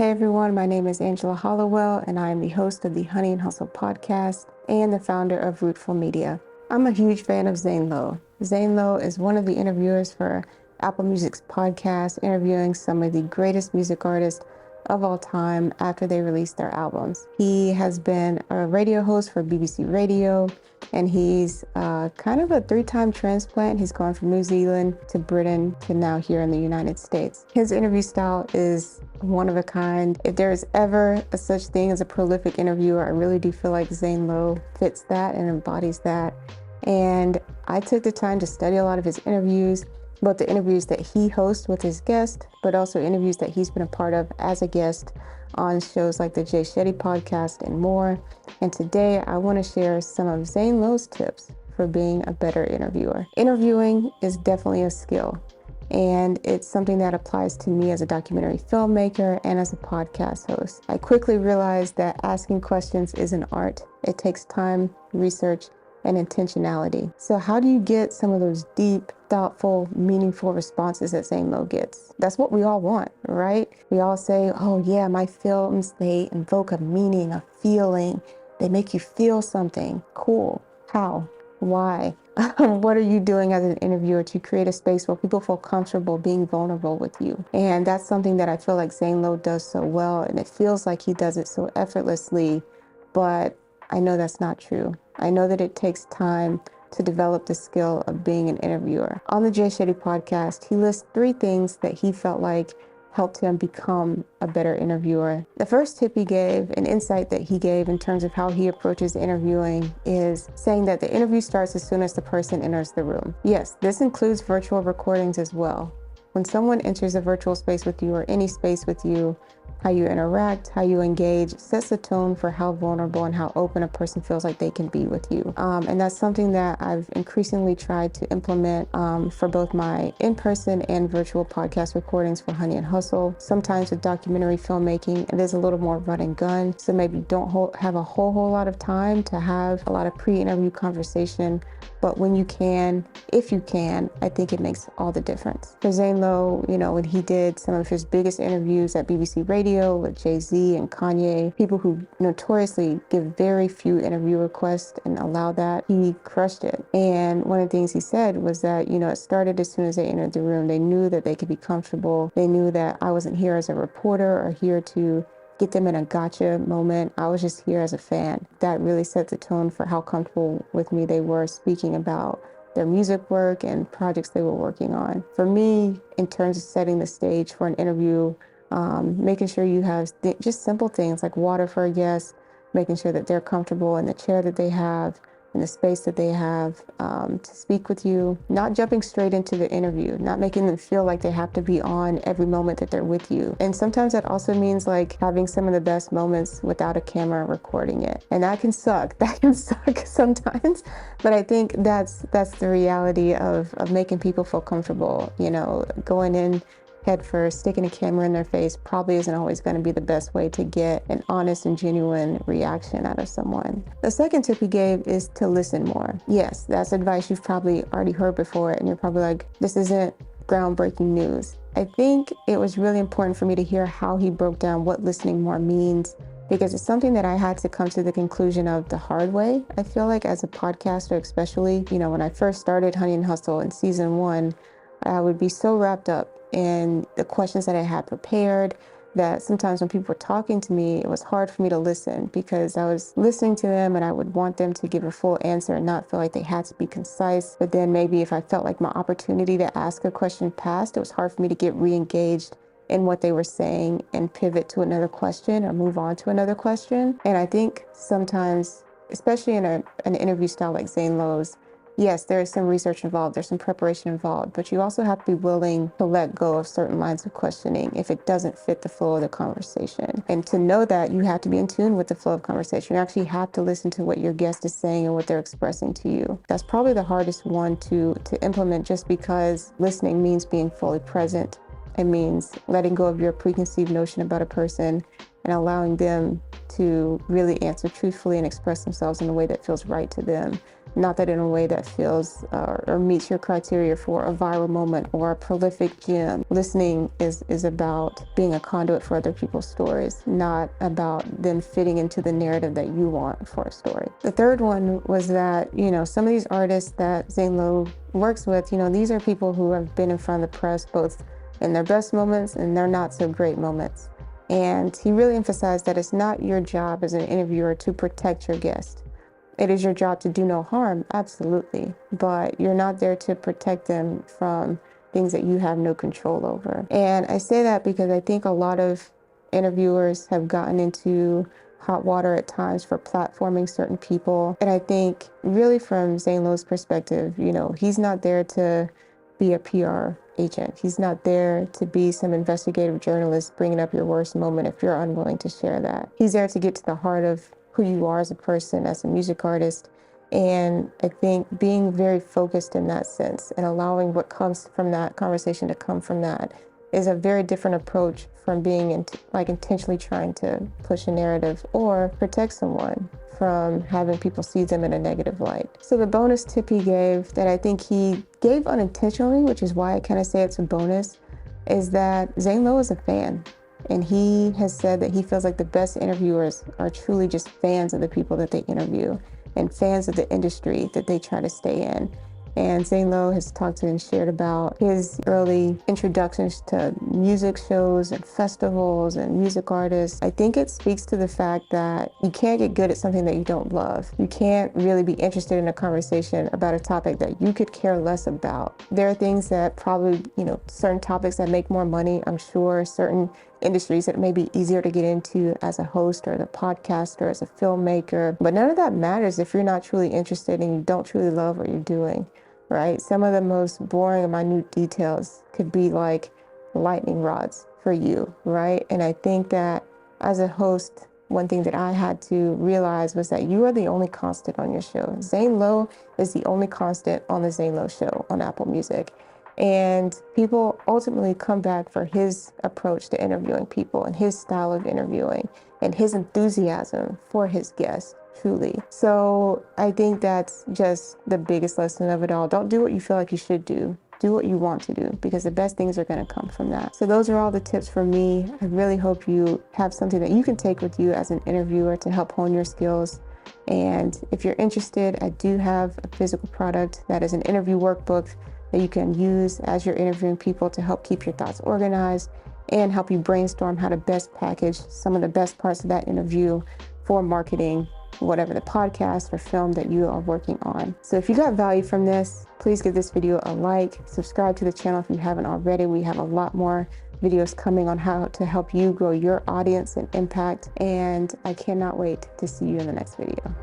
Hey everyone, my name is Angela Hollowell, and I am the host of the Honey and Hustle podcast and the founder of rootfulmedia. I'm a huge fan of Zane Lowe. Zane Lowe is one of the interviewers for Apple Music's podcast, interviewing some of the greatest music artists of all time after they released their albums. He has been a radio host for BBC Radio, and he's kind of a 3-time transplant. He's gone from New Zealand to Britain to now here in the United States. His interview style is one of a kind. If there is ever a such thing as a prolific interviewer, I really do feel like Zane Lowe fits that and embodies that. And I took the time to study a lot of his interviews, both the interviews that he hosts with his guests, but also interviews that he's been a part of as a guest on shows like the Jay Shetty podcast and more. And today I want to share some of Zane Lowe's tips for being a better interviewer. Interviewing is definitely a skill, and it's something that applies to me as a documentary filmmaker and as a podcast host. I quickly realized that asking questions is an art. It takes time, research, and intentionality. So how do you get some of those deep, thoughtful, meaningful responses that Zane Lowe gets? That's what we all want, right? We all say, oh yeah, my films, they invoke a meaning, a feeling. They make you feel something. Cool. How? Why? What are you doing as an interviewer to create a space where people feel comfortable being vulnerable with you? And that's something that I feel like Zane Lowe does so well, and it feels like he does it so effortlessly, but I know that's not true. I know that it takes time to develop the skill of being an interviewer. On the Jay Shetty podcast, he lists 3 things that he felt like helped him become a better interviewer. The first tip he gave, an insight that he gave in terms of how he approaches interviewing, is saying that the interview starts as soon as the person enters the room. Yes, this includes virtual recordings as well. When someone enters a virtual space with you or any space with you, how you interact, how you engage sets the tone for how vulnerable and how open a person feels like they can be with you. And that's something that I've increasingly tried to implement for both my in-person and virtual podcast recordings for Honey and Hustle. Sometimes with documentary filmmaking, it is a little more run and gun. So maybe don't have a whole lot of time to have a lot of pre-interview conversation. But when you can, if you can, I think it makes all the difference. For Zane Lowe, when he did some of his biggest interviews at BBC Radio with Jay-Z and Kanye, people who notoriously give very few interview requests and allow that, he crushed it. And one of the things he said was that, it started as soon as they entered the room. They knew that they could be comfortable. They knew that I wasn't here as a reporter or here to get them in a gotcha moment. I was just here as a fan. That really set the tone for how comfortable with me they were speaking about their music work and projects they were working on. For me, in terms of setting the stage for an interview, making sure you have just simple things like water for a guest, making sure that they're comfortable in the chair that they have, in the space that they have to speak with you, not jumping straight into the interview, not making them feel like they have to be on every moment that they're with you. And sometimes that also means like having some of the best moments without a camera recording it. And that can suck. That can suck sometimes. But I think that's the reality of making people feel comfortable. Going in head first, sticking a camera in their face probably isn't always going to be the best way to get an honest and genuine reaction out of someone. The second tip he gave is to listen more. Yes, that's advice you've probably already heard before, and you're probably like, this isn't groundbreaking news. I think it was really important for me to hear how he broke down what listening more means, because it's something that I had to come to the conclusion of the hard way. I feel like as a podcaster, especially, when I first started Honey and Hustle in season 1, I would be so wrapped up in the questions that I had prepared that sometimes when people were talking to me, it was hard for me to listen because I was listening to them and I would want them to give a full answer and not feel like they had to be concise. But then maybe if I felt like my opportunity to ask a question passed, it was hard for me to get re-engaged in what they were saying and pivot to another question or move on to another question. And I think sometimes, especially in an interview style like Zane Lowe's, yes, there is some research involved, there's some preparation involved, but you also have to be willing to let go of certain lines of questioning if it doesn't fit the flow of the conversation. And to know that, you have to be in tune with the flow of conversation. You actually have to listen to what your guest is saying and what they're expressing to you. That's probably the hardest one to implement, just because listening means being fully present. It means letting go of your preconceived notion about a person and allowing them to really answer truthfully and express themselves in a way that feels right to them. not that in a way that feels or meets your criteria for a viral moment or a prolific gem. Listening is about being a conduit for other people's stories, not about them fitting into the narrative that you want for a story. The third one was that, some of these artists that Zane Lowe works with, these are people who have been in front of the press both in their best moments and their not so great moments. And he really emphasized that it's not your job as an interviewer to protect your guest. It is your job to do no harm, absolutely, but you're not there to protect them from things that you have no control over. And I say that because I think a lot of interviewers have gotten into hot water at times for platforming certain people. And I think really from Zane Lowe's perspective, he's not there to be a PR agent. He's not there to be some investigative journalist bringing up your worst moment if you're unwilling to share that. He's there to get to the heart of who you are as a person, as a music artist. And I think being very focused in that sense and allowing what comes from that conversation to come from that is a very different approach from being intentionally trying to push a narrative or protect someone from having people see them in a negative light. So the bonus tip he gave that I think he gave unintentionally, which is why I kind of say it's a bonus, is that Zane Lowe is a fan. And he has said that he feels like the best interviewers are truly just fans of the people that they interview and fans of the industry that they try to stay in. And Zane Lowe has talked and shared about his early introductions to music shows and festivals and music artists. I think it speaks to the fact that you can't get good at something that you don't love. You can't really be interested in a conversation about a topic that you could care less about. There are things that probably, certain topics that make more money, I'm sure, certain industries that may be easier to get into as a host or as a podcaster, as a filmmaker. But none of that matters if you're not truly interested and you don't truly love what you're doing, right? Some of the most boring and minute details could be like lightning rods for you, right? And I think that as a host, one thing that I had to realize was that you are the only constant on your show. Zane Lowe is the only constant on the Zane Lowe Show on Apple Music. And people ultimately come back for his approach to interviewing people and his style of interviewing and his enthusiasm for his guests, truly. So I think that's just the biggest lesson of it all. Don't do what you feel like you should do. Do what you want to do, because the best things are going to come from that. So those are all the tips from me. I really hope you have something that you can take with you as an interviewer to help hone your skills. And if you're interested, I do have a physical product that is an interview workbook that you can use as you're interviewing people to help keep your thoughts organized and help you brainstorm how to best package some of the best parts of that interview for marketing whatever the podcast or film that you are working on. So if you got value from this, please give this video a like, subscribe to the channel if you haven't already. We have a lot more videos coming on how to help you grow your audience and impact, and I cannot wait to see you in the next video.